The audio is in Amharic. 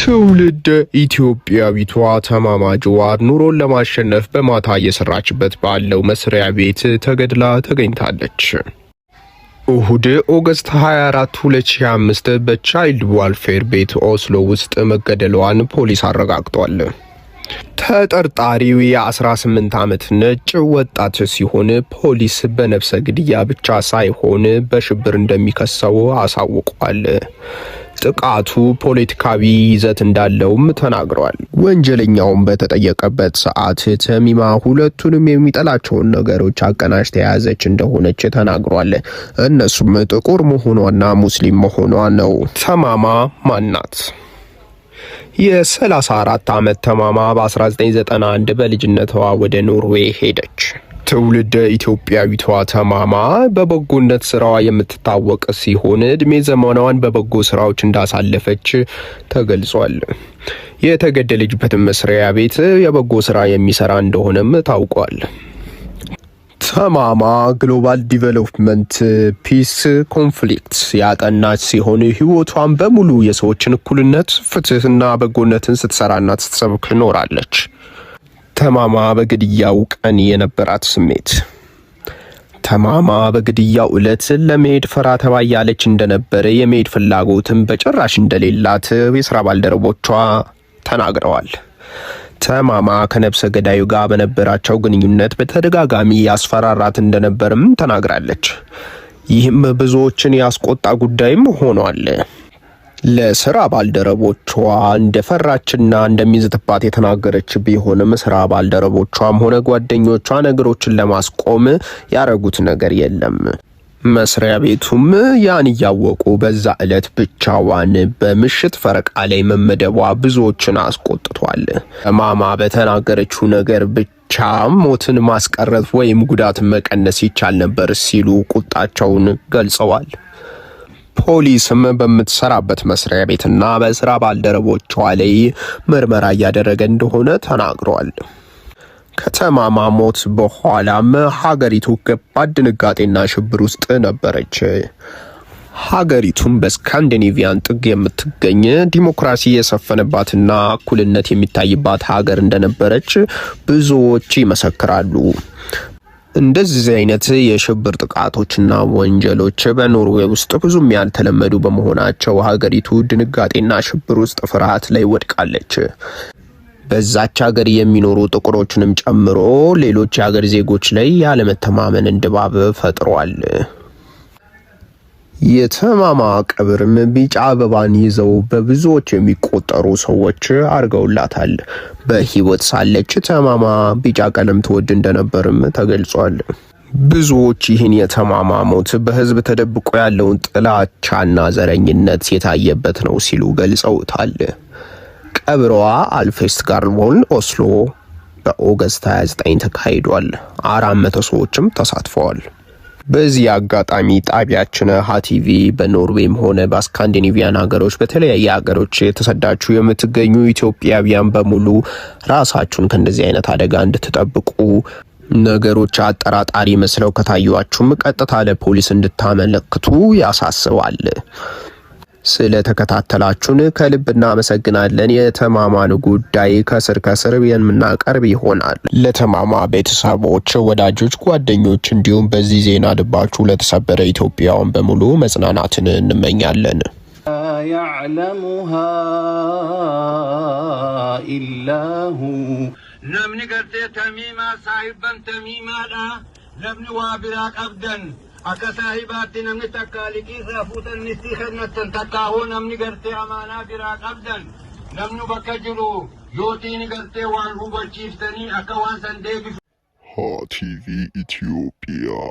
ትውልደ ኢትዮጵያዊቷ ተማማ ጀዋር ኑሮን ለማሸነፍ በማታ እየሰራችበት ባለው መስሪያ ቤት ተገድላ ተገኝታለች። እሁድ ኦገስት 24 2005 በቻይልድ ዋልፌር ቤት ኦስሎ ውስጥ መገደሏን ፖሊስ አረጋግጧል። ተጠርጣሪው የ18 ዓመት ነጭ ወጣት ሲሆን ፖሊስ በነፍሰ ግድያ ብቻ ሳይሆን በሽብር እንደሚከሰው አሳውቋል። ጥቃቱ ፖለቲካዊ ይዘት እንዳለውም ተናግሯል። ወንጀለኛውም በተጠየቀበት ሰዓት ተሚማ ሁለቱንም የሚጠላቸውን ነገሮች አቀናጅታ የያዘች እንደሆነች ተናግሯል። እነሱም ጥቁር መሆኗና ሙስሊም መሆኗ ነው። ተማማ ማናት? የ34 ዓመት ተማማ በ1991 በልጅነቷ ወደ ኖርዌይ ሄደች። ትውልደ ኢትዮጵያዊቷ ተማማ በበጎነት ስራዋ የምትታወቅ ሲሆን እድሜ ዘመኗን በበጎ ስራዎች እንዳሳለፈች ተገልጿል። የተገደለችበት መስሪያ ቤት የበጎ ስራ የሚሰራ እንደሆነም ታውቋል። ተማማ ግሎባል ዲቨሎፕመንት ፒስ ኮንፍሊክት ያጠናች ሲሆን ህይወቷን በሙሉ የሰዎችን እኩልነት፣ ፍትህና በጎነትን ስትሰራና ስትሰብክ ኖራለች። ተማማ በግድያው ቀን የነበራት ስሜት። ተማማ በግድያው ዕለት ለመሄድ ፈራ ተባ ያለች እንደነበረ የመሄድ ፍላጎትም በጭራሽ እንደሌላት የሥራ ባልደረቦቿ ተናግረዋል። ተማማ ከነፍሰ ገዳዩ ጋር በነበራቸው ግንኙነት በተደጋጋሚ ያስፈራራት እንደነበርም ተናግራለች። ይህም ብዙዎችን ያስቆጣ ጉዳይም ሆኗል። ለስራ ባልደረቦቿ እንደፈራችና እንደሚዝትባት የተናገረች ቢሆንም ስራ ባልደረቦቿም ሆነ ጓደኞቿ ነገሮችን ለማስቆም ያረጉት ነገር የለም። መስሪያ ቤቱም ያን እያወቁ በዛ ዕለት ብቻዋን በምሽት ፈረቃ ላይ መመደቧ ብዙዎችን አስቆጥቷል። ተማማ በተናገረችው ነገር ብቻ ሞትን ማስቀረት ወይም ጉዳት መቀነስ ይቻል ነበር ሲሉ ቁጣቸውን ገልጸዋል። ፖሊስም በምትሰራበት መስሪያ ቤትና በስራ ባልደረቦቿ ላይ ምርመራ እያደረገ እንደሆነ ተናግሯል። ከተማማ ሞት በኋላም ሀገሪቱ ከባድ ድንጋጤና ሽብር ውስጥ ነበረች። ሀገሪቱም በስካንዲኔቪያን ጥግ የምትገኝ ዲሞክራሲ የሰፈነባትና እኩልነት የሚታይባት ሀገር እንደነበረች ብዙዎች ይመሰክራሉ። እንደዚህ አይነት የሽብር ጥቃቶችና ወንጀሎች በኖርዌይ ውስጥ ብዙም ያልተለመዱ በመሆናቸው ሀገሪቱ ድንጋጤና ሽብር ውስጥ ፍርሃት ላይ ወድቃለች። በዛች ሀገር የሚኖሩ ጥቁሮችንም ጨምሮ ሌሎች የሀገር ዜጎች ላይ ያለመተማመን ድባብ ፈጥሯል። የተማማ ቀብርም ቢጫ አበባን ይዘው በብዙዎች የሚቆጠሩ ሰዎች አርገውላታል። በህይወት ሳለች ተማማ ቢጫ ቀለም ትወድ እንደነበርም ተገልጿል። ብዙዎች ይህን የተማማ ሞት በህዝብ ተደብቆ ያለውን ጥላቻና ዘረኝነት የታየበት ነው ሲሉ ገልጸውታል። ቀብሯ አልፌስጋርቮን ኦስሎ በኦገስት 29 ተካሂዷል። 400 ሰዎችም ተሳትፈዋል። በዚህ አጋጣሚ ጣቢያችን ሃቲቪ በኖርዌይም ሆነ በስካንዲኔቪያን ሀገሮች በተለያየ ሀገሮች የተሰዳችሁ የምትገኙ ኢትዮጵያውያን በሙሉ ራሳችሁን ከእንደዚህ አይነት አደጋ እንድትጠብቁ፣ ነገሮች አጠራጣሪ መስለው ከታዩአችሁም ቀጥታ ለፖሊስ እንድታመለክቱ ያሳስባል። ስለተከታተላችሁን ከልብ እናመሰግናለን። የተማማን ጉዳይ ከስር የምናቀርብ ይሆናል። ለተማማ ቤተሰቦች፣ ወዳጆች፣ ጓደኞች እንዲሁም በዚህ ዜና ልባችሁ ለተሰበረ ኢትዮጵያውያን በሙሉ መጽናናትን እንመኛለን። ያዕለሙሃ ኢላሁ ነምኒ ገርቴ ተሚማ ሳይበን ተሚማዳ ነምኒ ዋቢራ ቀብደን akka saahibaatti namni takka liqii fuutan nisti kennatan takka hoo namni gartee amaanaa biraa qabdan namni bakka jiru yootiin gartee waan hubachiiftanii akka waan san deebisu. HTV Ethiopia.